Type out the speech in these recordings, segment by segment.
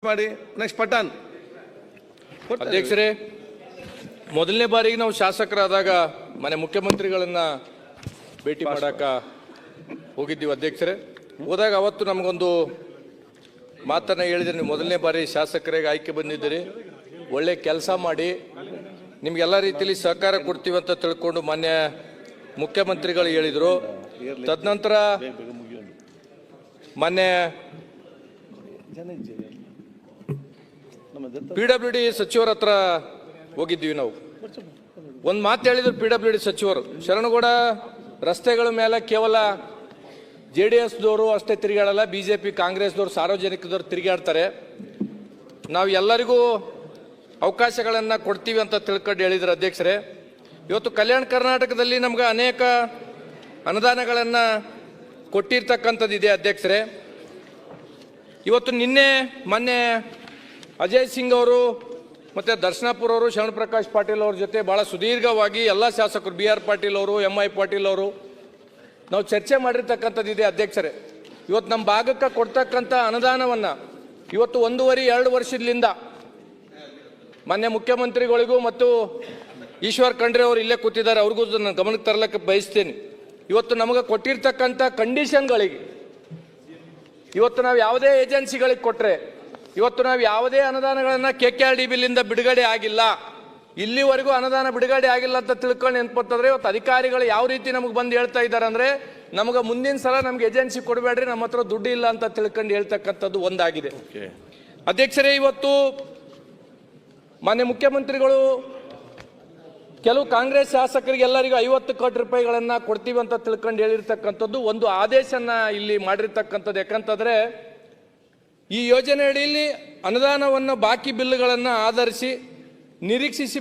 ಮಾಡಿ ನೆಕ್ಸ್ಟ್ ಪಠಾಣ್. ಅಧ್ಯಕ್ಷರೇ, ಮೊದಲನೇ ಬಾರಿಗೆ ನಾವು ಶಾಸಕರಾದಾಗ ಮನೆ ಮುಖ್ಯಮಂತ್ರಿಗಳನ್ನ ಭೇಟಿ ಮಾಡಕ ಹೋಗಿದ್ದೀವಿ ಅಧ್ಯಕ್ಷರೇ. ಹೋದಾಗ ಅವತ್ತು ನಮಗೊಂದು ಮಾತನ್ನ ಹೇಳಿದ್ರೆ, ನೀವು ಮೊದಲನೇ ಬಾರಿ ಶಾಸಕರಿಗೆ ಆಯ್ಕೆ ಬಂದಿದ್ದೀರಿ, ಒಳ್ಳೆ ಕೆಲಸ ಮಾಡಿ ನಿಮ್ಗೆಲ್ಲ ರೀತಿಯಲ್ಲಿ ಸಹಕಾರ ಕೊಡ್ತೀವಿ ಅಂತ ತಿಳ್ಕೊಂಡು ಮಾನ್ಯ ಮುಖ್ಯಮಂತ್ರಿಗಳು ಹೇಳಿದರು. ತದನಂತರ ಮಾನ್ಯ PWD ಸಚಿವರ ಹತ್ರ ಹೋಗಿದ್ದೀವಿ. ನಾವು ಒಂದು ಮಾತು ಹೇಳಿದ್ರು PWD ಸಚಿವರು, ಶರಣಗೌಡ ರಸ್ತೆಗಳ ಮೇಲೆ ಕೇವಲ JDS ದವರು ಅಷ್ಟೇ ತಿರುಗಾಡಲ್ಲ, BJP ಕಾಂಗ್ರೆಸ್ದವರು ಸಾರ್ವಜನಿಕದವ್ರು ತಿರುಗಾಡ್ತಾರೆ, ನಾವು ಎಲ್ಲರಿಗೂ ಅವಕಾಶಗಳನ್ನು ಕೊಡ್ತೀವಿ ಅಂತ ತಿಳ್ಕೊಂಡು ಹೇಳಿದ್ರು ಅಧ್ಯಕ್ಷರೇ. ಇವತ್ತು ಕಲ್ಯಾಣ ಕರ್ನಾಟಕದಲ್ಲಿ ನಮ್ಗೆ ಅನೇಕ ಅನುದಾನಗಳನ್ನು ಕೊಟ್ಟಿರ್ತಕ್ಕಂಥದ್ದಿದೆ ಅಧ್ಯಕ್ಷರೇ. ಇವತ್ತು ನಿನ್ನೆ ಮೊನ್ನೆ ಅಜಯ್ ಸಿಂಗ್ ಅವರು ಮತ್ತು ದರ್ಶನಾಪುರ ಅವರು, ಶರಣ ಪ್ರಕಾಶ್ ಪಾಟೀಲ್ ಅವ್ರ ಜೊತೆ ಭಾಳ ಸುದೀರ್ಘವಾಗಿ ಎಲ್ಲ ಶಾಸಕರು, BR ಪಾಟೀಲ್ ಅವರು, MI ಪಾಟೀಲ್ ಅವರು ನಾವು ಚರ್ಚೆ ಮಾಡಿರ್ತಕ್ಕಂಥದ್ದಿದೆ ಅಧ್ಯಕ್ಷರೇ. ಇವತ್ತು ನಮ್ಮ ಭಾಗಕ್ಕೆ ಕೊಡ್ತಕ್ಕಂಥ ಅನುದಾನವನ್ನು ಇವತ್ತು 1.5-2 ವರ್ಷದಿಂದ ಮಾನ್ಯ ಮುಖ್ಯಮಂತ್ರಿಗಳಿಗೂ ಮತ್ತು ಈಶ್ವರ್ ಖಂಡ್ರೆ ಅವರು ಇಲ್ಲೇ ಕೂತಿದ್ದಾರೆ, ಅವ್ರಿಗೂ ನಾನು ಗಮನಕ್ಕೆ ತರಲಿಕ್ಕೆ ಬಯಸ್ತೇನೆ. ಇವತ್ತು ನಮಗೆ ಕೊಟ್ಟಿರ್ತಕ್ಕಂಥ ಕಂಡೀಷನ್ಗಳಿಗೆ ಇವತ್ತು ನಾವು ಯಾವುದೇ ಏಜೆನ್ಸಿಗಳಿಗೆ ಕೊಟ್ಟರೆ, ಇವತ್ತು ನಾವು ಯಾವುದೇ ಅನುದಾನಗಳನ್ನು KKRDBಲಿಂದ ಬಿಡುಗಡೆ ಆಗಿಲ್ಲ, ಇಲ್ಲಿವರೆಗೂ ಅನುದಾನ ಬಿಡುಗಡೆ ಆಗಿಲ್ಲ ಅಂತ ತಿಳ್ಕೊಂಡು ನೆನ್ಪತ್ತಂದ್ರೆ ಇವತ್ತು ಅಧಿಕಾರಿಗಳು ಯಾವ ರೀತಿ ನಮಗೆ ಬಂದು ಹೇಳ್ತಾ ಇದ್ದಾರೆ ಅಂದರೆ, ನಮಗೆ ಮುಂದಿನ ಸಲ ನಮ್ಗೆ ಏಜೆನ್ಸಿ ಕೊಡಬೇಡ್ರಿ, ನಮ್ಮ ಹತ್ರ ದುಡ್ಡು ಇಲ್ಲ ಅಂತ ತಿಳ್ಕೊಂಡು ಹೇಳ್ತಕ್ಕಂಥದ್ದು ಒಂದಾಗಿದೆ ಅಧ್ಯಕ್ಷರೇ. ಇವತ್ತು ಮಾನ್ಯ ಮುಖ್ಯಮಂತ್ರಿಗಳು ಕೆಲವು ಕಾಂಗ್ರೆಸ್ ಶಾಸಕರಿಗೆ ಎಲ್ಲರಿಗೂ 50 ಕೋಟಿ ರೂಪಾಯಿಗಳನ್ನು ಕೊಡ್ತೀವಿ ಅಂತ ತಿಳ್ಕೊಂಡು ಹೇಳಿರ್ತಕ್ಕಂಥದ್ದು ಒಂದು ಆದೇಶನ ಇಲ್ಲಿ ಮಾಡಿರ್ತಕ್ಕಂಥದ್ದು. ಯಾಕಂತಂದ್ರೆ ಈ ಯೋಜನೆ ಅಡಿಯಲ್ಲಿ ಅನುದಾನವನ್ನು ಬಾಕಿ ಬಿಲ್ಗಳನ್ನು ಆಧರಿಸಿ ನಿರೀಕ್ಷಿಸಿ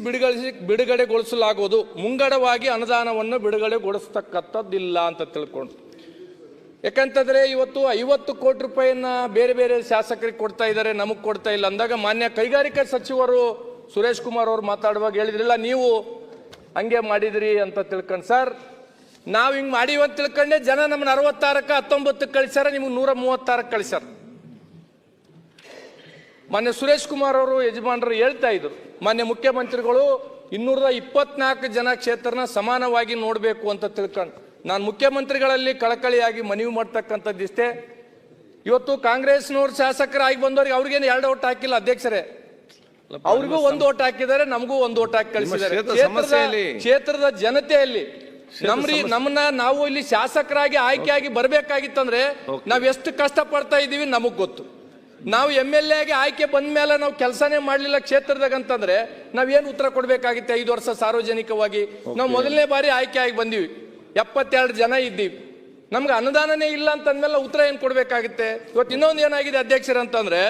ಬಿಡುಗಡೆಗೊಳಿಸಲಾಗುವುದು, ಮುಂಗಡವಾಗಿ ಅನುದಾನವನ್ನು ಬಿಡುಗಡೆಗೊಳಿಸ್ತಕ್ಕಂಥದ್ದಿಲ್ಲ ಅಂತ ತಿಳ್ಕೊಂಡು. ಯಾಕಂತಂದ್ರೆ ಇವತ್ತು 50 ಕೋಟಿ ರೂಪಾಯಿಯನ್ನ ಬೇರೆ ಬೇರೆ ಶಾಸಕರಿಗೆ ಕೊಡ್ತಾ ಇದ್ದಾರೆ, ನಮಗೆ ಕೊಡ್ತಾ ಇಲ್ಲ ಅಂದಾಗ ಮಾನ್ಯ ಕೈಗಾರಿಕಾ ಸಚಿವರು ಸುರೇಶ್ ಕುಮಾರ್ ಅವರು ಮಾತಾಡುವಾಗ ಹೇಳಿದ್ರಿಲ್ಲ, ನೀವು ಹಂಗೆ ಮಾಡಿದ್ರಿ ಅಂತ ತಿಳ್ಕೊಂಡು. ಸರ್, ನಾವು ಹಿಂಗೆ ಮಾಡೀವಿ ಅಂತ ತಿಳ್ಕೊಂಡೆ ಜನ ನಮ್ಮನ್ನ 66ಕ್ಕೆ 19ಕ್ಕೆ ಕಳಿಸ್ಯಾರ, ನಿಮ್ಗೆ 136ಕ್ಕೆ ಕಳಿಸ್ಯಾರ. ಮಾನ್ಯ ಸುರೇಶ್ ಕುಮಾರ್ ಅವರು ಯಜಮಾನರು ಹೇಳ್ತಾ ಇದ್ರು, ಮಾನ್ಯ ಮುಖ್ಯಮಂತ್ರಿಗಳು 224 ಜನ ಕ್ಷೇತ್ರನ ಸಮಾನವಾಗಿ ನೋಡಬೇಕು ಅಂತ ತಿಳ್ಕೊಂಡು. ನಾನು ಮುಖ್ಯಮಂತ್ರಿಗಳಲ್ಲಿ ಕಳಕಳಿಯಾಗಿ ಮನವಿ ಮಾಡ್ತಕ್ಕಂಥದ್ದಿಷ್ಟೇ. ಇವತ್ತು ಕಾಂಗ್ರೆಸ್ನವ್ರ ಶಾಸಕರಾಗಿ ಬಂದವ್ರಿಗೆ ಅವ್ರಿಗೇನು 2 ಓಟ್ ಹಾಕಿಲ್ಲ ಅಧ್ಯಕ್ಷರೇ, ಅವ್ರಿಗೂ 1 ಓಟ್ ಹಾಕಿದ್ದಾರೆ, ನಮಗೂ 1 ಓಟ್ ಹಾಕಿ ಕಳಿಸಿದ್ದಾರೆ. ಕ್ಷೇತ್ರದ ಜನತೆಯಲ್ಲಿ ನಮ್ಮನ್ನ ನಾವು ಇಲ್ಲಿ ಶಾಸಕರಾಗಿ ಆಯ್ಕೆಯಾಗಿ ಬರ್ಬೇಕಾಗಿತ್ತಂದ್ರೆ ನಾವ್ ಎಷ್ಟು ಕಷ್ಟ ಪಡ್ತಾ ಇದೀವಿ ನಮಗ್ ಗೊತ್ತು. ನಾವು MLA ಆಗಿ ಆಯ್ಕೆ ಬಂದ ಮೇಲೆ ನಾವು ಕೆಲಸನೇ ಮಾಡ್ಲಿಲ್ಲ ಕ್ಷೇತ್ರದಾಗ ಅಂತಂದ್ರೆ ನಾವೇನು ಉತ್ತರ ಕೊಡ್ಬೇಕಾಗಿತ್ತೆ? 5 ವರ್ಷ ಸಾರ್ವಜನಿಕವಾಗಿ ನಾವು ಮೊದಲನೇ ಬಾರಿ ಆಯ್ಕೆ ಆಗಿ ಬಂದೀವಿ, 72 ಜನ ಇದ್ದೀವಿ, ನಮ್ಗೆ ಅನುದಾನನೇ ಇಲ್ಲ ಅಂತಂದ್ಮೇಲೆ ಉತ್ತರ ಏನ್ ಕೊಡ್ಬೇಕಾಗುತ್ತೆ? ಇವತ್ತು ಇನ್ನೊಂದು ಏನಾಗಿದೆ ಅಧ್ಯಕ್ಷರ ಅಂತಂದ್ರೆ,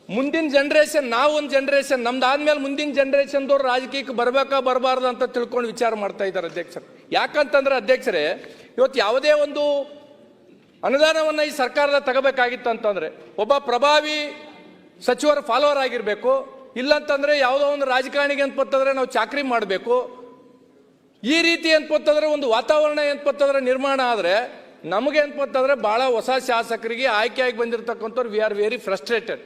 ಮುಂದಿನ ಜನರೇಷನ್, ನಾವೊಂದು ಜನರೇಷನ್, ನಮ್ದಾದ್ಮೇಲೆ ಮುಂದಿನ ಜನರೇಷನ್ದವ್ರು ರಾಜಕೀಯಕ್ಕೆ ಬರ್ಬೇಕಾ ಬರಬಾರ್ದು ಅಂತ ತಿಳ್ಕೊಂಡು ವಿಚಾರ ಮಾಡ್ತಾ ಇದ್ದಾರೆ ಅಧ್ಯಕ್ಷರು. ಯಾಕಂತಂದ್ರೆ ಅಧ್ಯಕ್ಷರೇ, ಇವತ್ತು ಯಾವುದೇ ಒಂದು ಅನುದಾನವನ್ನು ಈ ಸರ್ಕಾರದ ತಗೋಬೇಕಾಗಿತ್ತು ಅಂತಂದ್ರೆ ಒಬ್ಬ ಪ್ರಭಾವಿ ಸಚಿವರ ಫಾಲೋವರ್ ಆಗಿರ್ಬೇಕು, ಇಲ್ಲಂತಂದ್ರೆ ಯಾವುದೋ ಒಂದು ರಾಜಕಾರಣಿಗೆ ಅನ್ಪತ್ತಂದ್ರೆ ನಾವು ಚಾಕ್ರಿ ಮಾಡಬೇಕು. ಈ ರೀತಿ ಅನ್ಪತ್ತಂದ್ರೆ ಒಂದು ವಾತಾವರಣ ಅನ್ಪತ್ತಂದ್ರೆ ನಿರ್ಮಾಣ ಆದ್ರೆ ನಮಗೆ ಅನ್ಪತ್ತಂದ್ರೆ ಬಹಳ ಹೊಸ ಶಾಸಕರಿಗೆ ಆಯ್ಕೆಯಾಗಿ ಬಂದಿರತಕ್ಕಂಥವ್ರು ವಿ ಆರ್ ವೆರಿ ಫ್ರಸ್ಟ್ರೇಟೆಡ್.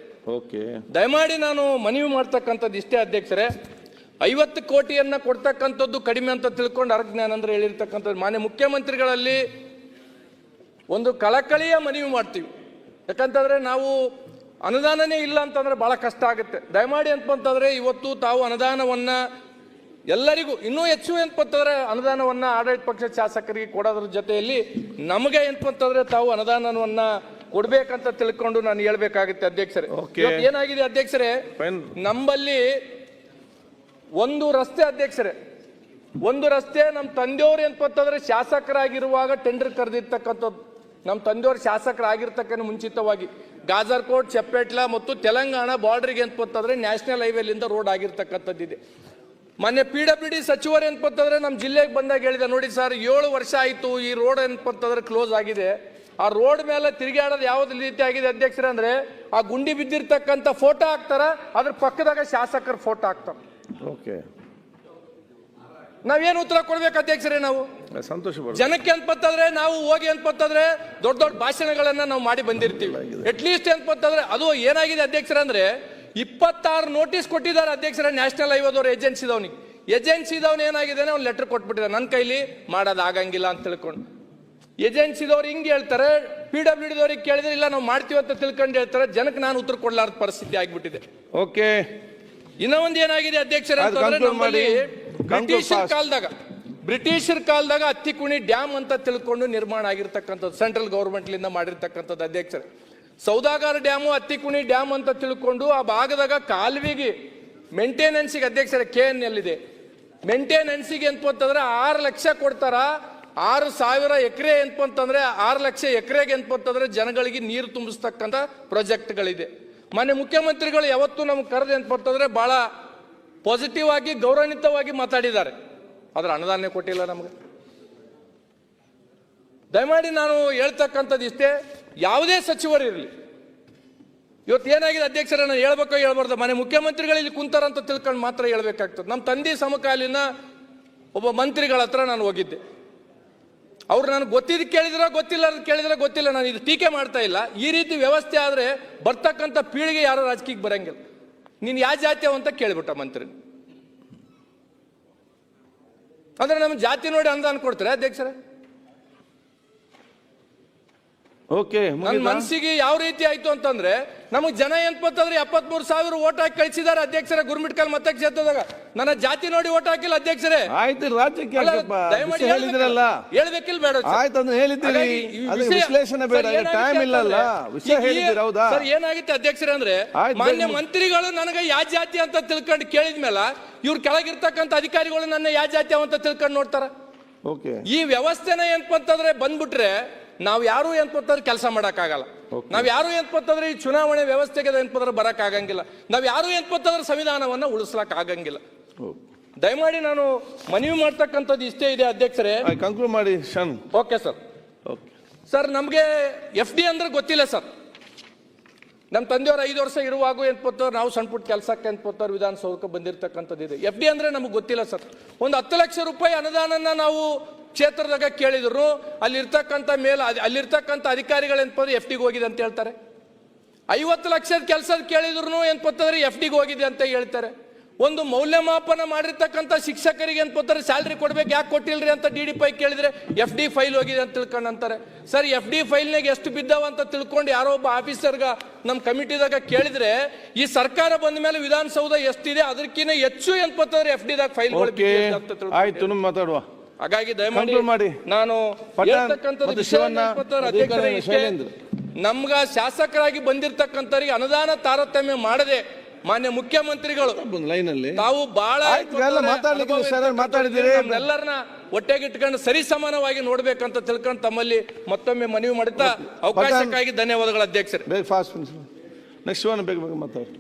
ದಯಮಾಡಿ ನಾನು ಮನವಿ ಮಾಡ್ತಕ್ಕಂಥದ್ದು ಇಷ್ಟೇ ಅಧ್ಯಕ್ಷರೇ, 50 ಕೋಟಿಯನ್ನ ಕೊಡ್ತಕ್ಕಂಥದ್ದು ಕಡಿಮೆ ಅಂತ ತಿಳ್ಕೊಂಡು ಅರ್ಜ್ಞಾನಂದ್ರೆ ಹೇಳಿರ್ತಕ್ಕಂಥದ್ದು. ಮಾನ್ಯ ಮುಖ್ಯಮಂತ್ರಿಗಳಲ್ಲಿ ಒಂದು ಕಳಕಳಿಯ ಮನವಿ ಮಾಡ್ತೀವಿ. ಯಾಕಂತಂದ್ರೆ ನಾವು ಅನುದಾನನೇ ಇಲ್ಲ ಅಂತಂದ್ರೆ ಬಹಳ ಕಷ್ಟ ಆಗುತ್ತೆ. ದಯಮಾಡಿ ಅಂತಂದ್ರೆ ಇವತ್ತು ತಾವು ಅನುದಾನವನ್ನ ಎಲ್ಲರಿಗೂ ಇನ್ನೂ ಹೆಚ್ಚು ಅಂತಂದ್ರೆ ಅನುದಾನವನ್ನ ಆಡಳಿತ ಪಕ್ಷ ಶಾಸಕರಿಗೆ ಕೊಡೋದ್ರ ಜೊತೆಯಲ್ಲಿ ನಮಗೆ ಅಂತಂದ್ರೆ ತಾವು ಅನುದಾನವನ್ನ ಕೊಡ್ಬೇಕಂತ ತಿಳ್ಕೊಂಡು ನಾನು ಹೇಳ್ಬೇಕಾಗುತ್ತೆ ಅಧ್ಯಕ್ಷರೇ. ಏನಾಗಿದೆ ಅಧ್ಯಕ್ಷರೇ, ನಮ್ಮಲ್ಲಿ ಒಂದು ರಸ್ತೆ ಅಧ್ಯಕ್ಷರೇ, ಒಂದು ರಸ್ತೆ ನಮ್ಮ ತಂದೆಯವರು ಅಂತಂದ್ರೆ ಶಾಸಕರಾಗಿರುವಾಗ ಟೆಂಡರ್ ಕರೆದಿರ್ತಕ್ಕಂಥದ್ದು. ನಮ್ಮ ತಂದೆಯವರು ಶಾಸಕರಾಗಿರ್ತಕ್ಕಂಥ ಮುಂಚಿತವಾಗಿ ಗಾಜರ್ಕೋಟ್, ಚಪ್ಪೆಟ್ಲ ಮತ್ತು ತೆಲಂಗಾಣ ಬಾರ್ಡರ್ಗೆ ಅಂತಂದ್ರೆ ನ್ಯಾಷನಲ್ ಹೈವೇಲಿಂದ ರೋಡ್ ಆಗಿರ್ತಕ್ಕಂಥದ್ದಿದೆ. ಮೊನ್ನೆ PWD ಸಚಿವರು ಅಂತಂದ್ರೆ ನಮ್ಮ ಜಿಲ್ಲೆಗೆ ಬಂದಾಗ ಹೇಳಿದೆ, ನೋಡಿ ಸರ್ 7 ವರ್ಷ ಆಯಿತು ಈ ರೋಡ್ ಅಂತಂದ್ರೆ ಕ್ಲೋಸ್ ಆಗಿದೆ. ಆ ರೋಡ್ ಮೇಲೆ ತಿರುಗಾಡೋದು ಯಾವ್ದು ರೀತಿ ಆಗಿದೆ ಅಧ್ಯಕ್ಷರೇ ಅಂದ್ರೆ, ಆ ಗುಂಡಿ ಬಿದ್ದಿರ್ತಕ್ಕಂಥ ಫೋಟೋ ಹಾಕ್ತಾರ, ಅದ್ರ ಪಕ್ಕದಾಗ ಶಾಸಕರ ಫೋಟೋ ಹಾಕ್ತಾರ. ನಾವೇನು ಉತ್ತರ ಕೊಡ್ಬೇಕು ಅಧ್ಯಕ್ಷರೇ? ನಾವು ಸಂತೋಷ ಜನಕ್ಕೆ ಅನ್ಪತ್ತಂದ್ರೆ ನಾವು ಹೋಗಿ ಅನ್ಪತ್ತಂದ್ರೆ ದೊಡ್ಡ ದೊಡ್ಡ ಭಾಷಣಗಳನ್ನ ನಾವು ಮಾಡಿ ಬಂದಿರ್ತೀವಿ. ಅಟ್ಲೀಸ್ಟ್ ಅನ್ಪತ್ತಂದ್ರೆ ಅದು ಏನಾಗಿದೆ ಅಧ್ಯಕ್ಷರ ಅಂದ್ರೆ 26 ನೋಟಿಸ್ ಕೊಟ್ಟಿದ್ದಾರೆ ಅಧ್ಯಕ್ಷರ ನ್ಯಾಷನಲ್ ಹೈವೇದವ್ರು ಏಜೆನ್ಸಿದವನು ಏನಾಗಿದೆ ಅವ್ನು ಲೆಟರ್ ಕೊಟ್ಬಿಟ್ಟಿದ್ದಾರೆ, ನನ್ನ ಕೈಲಿ ಮಾಡೋದು ಆಗಂಗಿಲ್ಲ ಅಂತ ತಿಳ್ಕೊಂಡು. ಏಜೆನ್ಸಿದವ್ರು ಹಿಂಗೆ ಹೇಳ್ತಾರೆ, PWD ದವ್ರಿಗೆ ಕೇಳಿದ್ರೆ ಇಲ್ಲ ನಾವು ಮಾಡ್ತೀವಿ ಅಂತ ತಿಳ್ಕೊಂಡು ಹೇಳ್ತಾರೆ. ಜನಕ್ಕೆ ನಾನು ಉತ್ತರ ಕೊಡ್ಲಾರ್ದ ಪರಿಸ್ಥಿತಿ ಆಗ್ಬಿಟ್ಟಿದೆ. ಓಕೆ, ಇನ್ನೂ ಒಂದು ಏನಾಗಿದೆ ಅಧ್ಯಕ್ಷರ ಅಂತಂದ್ರೆ, ನಮ್ಮಲ್ಲಿ ಬ್ರಿಟಿಷರ್ ಕಾಲದಾಗ ಹತ್ತಿಕುಣಿ ಡ್ಯಾಮ್ ಅಂತ ತಿಳ್ಕೊಂಡು ನಿರ್ಮಾಣ ಆಗಿರ್ತಕ್ಕಂಥದ್ದು ಸೆಂಟ್ರಲ್ ಗೌರ್ಮೆಂಟ್ಲಿಂದ ಮಾಡಿರ್ತಕ್ಕಂಥದ್ದು ಅಧ್ಯಕ್ಷರೇ. ಸೌದಾಗರ ಡ್ಯಾಮು ಹತ್ತಿಕುಣಿ ಡ್ಯಾಮ್ ಅಂತ ತಿಳ್ಕೊಂಡು ಆ ಭಾಗದಾಗ ಕಾಲುವೆಗೆ ಮೇಂಟೆನೆನ್ಸಿಗೆ ಅಧ್ಯಕ್ಷರೇ KNL ಇದೆ, ಮೇಂಟೆನೆನ್ಸಿಗೆ ಅಂತಂದ್ರೆ 6 ಲಕ್ಷ ಕೊಡ್ತಾರ. 6,000 ಎಕರೆ ಅಂತಂದ್ರೆ 6 ಲಕ್ಷ ಎಕರೆಗೆ ಅಂತಂದ್ರೆ ಜನಗಳಿಗೆ ನೀರು ತುಂಬಿಸ್ತಕ್ಕಂಥ ಪ್ರಾಜೆಕ್ಟ್ಗಳಿದೆ. ಮಾನ್ಯ ಮುಖ್ಯಮಂತ್ರಿಗಳು ಯಾವತ್ತೂ ನಮ್ಗೆ ಕರೆದು ಅಂತಂದ್ರೆ ಬಹಳ ಪಾಸಿಟಿವ್ ಆಗಿ ಗೌರವಾನ್ವಿತವಾಗಿ ಮಾತಾಡಿದ್ದಾರೆ, ಆದ್ರೆ ಅನುದಾನ ಕೊಟ್ಟಿಲ್ಲ ನಮಗೆ. ದಯಮಾಡಿ ನಾನು ಹೇಳ್ತಕ್ಕಂಥದ್ದು ಇಷ್ಟೇ, ಯಾವುದೇ ಸಚಿವರು ಇರಲಿ, ಇವತ್ತು ಏನಾಗಿದೆ ಅಧ್ಯಕ್ಷರ, ನಾನು ಹೇಳ್ಬೇಕೋ ಹೇಳ್ಬಾರ್ದು, ಮನೆ ಮುಖ್ಯಮಂತ್ರಿಗಳು ಇಲ್ಲಿ ಕುಂತಾರಂತ ತಿಳ್ಕೊಂಡು ಮಾತ್ರ ಹೇಳ್ಬೇಕಾಗ್ತದೆ. ನಮ್ಮ ತಂದೆ ಸಮಕಾಲೀನ ಒಬ್ಬ ಮಂತ್ರಿಗಳ ಹತ್ರ ನಾನು ಹೋಗಿದ್ದೆ. ಅವ್ರು ನನಗೆ ಗೊತ್ತಿದ್ದು ಕೇಳಿದ್ರೆ ಗೊತ್ತಿಲ್ಲ, ಕೇಳಿದ್ರೆ ಗೊತ್ತಿಲ್ಲ, ನಾನು ಇದು ಟೀಕೆ ಮಾಡ್ತಾ ಇಲ್ಲ. ಈ ರೀತಿ ವ್ಯವಸ್ಥೆ ಆದರೆ ಬರ್ತಕ್ಕಂಥ ಪೀಳಿಗೆ ಯಾರೋ ರಾಜಕೀಯಕ್ಕೆ ಬರಂಗಿಲ್ಲ. ನೀನು ಯಾವ ಜಾತಿ ಅಂತ ಕೇಳಿಬಿಟ್ಟ ಮಂತ್ರಿ. ಅಂದ್ರೆ ನಮ್ಮ ಜಾತಿ ನೋಡಿ ಅನುದಾನ ಕೊಡ್ತಾರೆ ಅಧ್ಯಕ್ಷರೇ? ಓಕೆ, ನನ್ನ ಮನಸ್ಸಿಗೆ ಯಾವ ರೀತಿ ಆಯ್ತು ಅಂತಂದ್ರೆ, ನಮಗೆ ಜನ ಏನ್ಪತ್ತಂದ್ರೆ 73,000 ಓಟ್ ಹಾಕಿ ಕಳಿಸಿದ್ದಾರೆ ಅಧ್ಯಕ್ಷರ ಗುರುಮಿಟ್ಕಲ್ ಮತಕ್ಷೇತ್ರದಾಗ. ನನ್ನ ಜಾತಿ ನೋಡಿ ಓಟ್ ಹಾಕಿಲ್ಲ ಅಧ್ಯಕ್ಷರೇ. ಆಯ್ತು, ರಾಜ್ಯಕ್ಕೆ ಹೇಳಿದ್ರಲ್ಲ, ಹೇಳ್ಬೇಕಿಲ್ಲ ಬೇಡ? ಆಯ್ತು ಅಂದ್ರೆ ಹೇಳಿದ್ದೀರಿ, ವಿಶ್ಲೇಷಣೆ ಬೇಡ, ಟೈಮ್ ಇಲ್ಲಲ್ಲ, ವಿಷಯ ಹೇಳಿದ್ದೀರಿ. ಹೌದಾ ಸರ್? ಏನಾಗಿತ್ತು ಅಧ್ಯಕ್ಷರೇ ಅಂದ್ರೆ, ಮಾನ್ಯ ಮಂತ್ರಿಗಳು ನನಗೆ ಯಾವ ಜಾತಿ ಅಂತ ತಿಳ್ಕೊಂಡು ಕೇಳಿದ್ಮೇಲೆ ಇವ್ರು ಕೆಳಗಿರ್ತಕ್ಕಂಥ ಅಧಿಕಾರಿಗಳು ನನ್ನ ಯಾವ ಜಾತಿ ಅಂತ ತಿಳ್ಕೊಂಡು ನೋಡ್ತಾರ. ಓಕೆ, ಈ ವ್ಯವಸ್ಥೆನ ಏನಪ್ಪಂತಂದ್ರೆ ಬಂದ್ಬಿಟ್ರೆ ನಾವು ಯಾರು ಏನಪ್ಪಂತಂದ್ರೆ ಕೆಲಸ ಮಾಡಕ್ಕಾಗಲ್ಲ. ನಾವ್ ಯಾರು ಏನಪ್ಪಂತಂದ್ರೆ ಈ ಚುನಾವಣೆ ವ್ಯವಸ್ಥೆಗೆ ಏನಪ್ಪಂದ್ರೆ ಬರಕ್ ಆಗಂಗಿಲ್ಲ. ನಾವ್ ಯಾರು ಏನಪ್ಪಂತಂದ್ರೆ ಸಂವಿಧಾನವನ್ನ ಉಳಿಸ್ಲಕ್ ಆಗಂಗಿಲ್ಲ. ದಯಮಾಡಿ ನಾನು ಮನವಿ ಮಾಡ್ತಕ್ಕಂಥದ್ದು ಇಷ್ಟೇ ಇದೆ ಅಧ್ಯಕ್ಷರೇ. ಕನ್ಕ್ಲೂಡ್ ಮಾಡಿ. Okay sir. ಸರ್, ನಮ್ಗೆ FD ಅಂದ್ರೆ ಗೊತ್ತಿಲ್ಲ ಸರ್. ನಮ್ಮ ತಂದೆಯವರು 5 ವರ್ಷ ಇರುವಾಗ ಏನ್ಪತ್ತವ್ರು ನಾವು ಸಣ್ಣ ಪುಟ್ಟ ಕೆಲಸಕ್ಕೆ ಏನ್ಪತ್ತವ್ರು ವಿಧಾನಸೌಧಕ್ಕೆ ಬಂದಿರತಕ್ಕಂಥದ್ದು ಇದೆ. FD ಅಂದ್ರೆ ನಮಗೆ ಗೊತ್ತಿಲ್ಲ ಸರ್. ಒಂದು 10 ಲಕ್ಷ ರೂಪಾಯಿ ಅನುದಾನನ ನಾವು ಕ್ಷೇತ್ರದಾಗ ಕೇಳಿದ್ರು, ಅಲ್ಲಿರ್ತಕ್ಕಂಥ ಅಧಿಕಾರಿಗಳು ಏನ್ಪಂದ್ರೆ FDಗೆ ಹೋಗಿದೆ ಅಂತ ಹೇಳ್ತಾರೆ. 50 ಲಕ್ಷದ ಕೆಲಸದ ಕೇಳಿದ್ರು ಏನ್ಪತ್ತಂದ್ರೆ FDಗೆ ಹೋಗಿದೆ ಅಂತ ಹೇಳ್ತಾರೆ. ಒಂದು ಮೌಲ್ಯಮಾಪನ ಮಾಡಿರ್ತಕ್ಕಂಥ ಶಿಕ್ಷಕರಿಗೆ ಏನ್ಪತ್ತಾರೆ ಸ್ಯಾಲ್ರಿ ಕೊಡ್ಬೇಕು, ಯಾಕೆ ಕೊಟ್ಟಿಲ್ರಿ ಅಂತ DD5 ಕೇಳಿದ್ರೆ FD ಫೈಲ್ ಹೋಗಿದೆ ಅಂತ ತಿಳ್ಕೊಂಡು ಅಂತಾರೆ. ಸರ್, FD ಫೈಲ್ನಾಗ ಎಷ್ಟು ಬಿದ್ದಾವ ಅಂತ ತಿಳ್ಕೊಂಡು ಯಾರೋ ಒಬ್ಬ ಆಫೀಸರ್ಗ ನಮ್ಮ ಕಮಿಟಿದಾಗ ಕೇಳಿದ್ರೆ, ಈ ಸರ್ಕಾರ ಬಂದ ಮೇಲೆ ವಿಧಾನಸೌಧ ಎಷ್ಟಿದೆ ಅದಕ್ಕಿಂತ ಹೆಚ್ಚು ಏನ್ಪತ್ತಂದ್ರೆ FDದಾಗ ಫೈಲ್ ಮಾತಾಡುವ. ಹಾಗಾಗಿ ದಯಮಾಡಿ ನಾನು ನಮ್ಗ ಶಾಸಕರಾಗಿ ಬಂದಿರತಕ್ಕಂಥವ್ರಿಗೆ ಅನುದಾನ ತಾರತಮ್ಯ ಮಾಡದೆ ಮಾನ್ಯ ಮುಖ್ಯಮಂತ್ರಿಗಳು ತಾವು ಬಹಳ ಎಲ್ಲರನ್ನ ಒಟ್ಟೆಗಿಟ್ಕೊಂಡು ಸರಿ ಸಮಾನವಾಗಿ ನೋಡ್ಬೇಕಂತ ತಿಳ್ಕೊಂಡು ತಮ್ಮಲ್ಲಿ ಮತ್ತೊಮ್ಮೆ ಮನವಿ ಮಾಡುತ್ತಾ ಅವಕಾಶಕ್ಕಾಗಿ ಧನ್ಯವಾದಗಳು ಅಧ್ಯಕ್ಷರೇ. ನೆಕ್ಸ್ಟ್ ಬೇಗ ಮಾತಾಡಿ.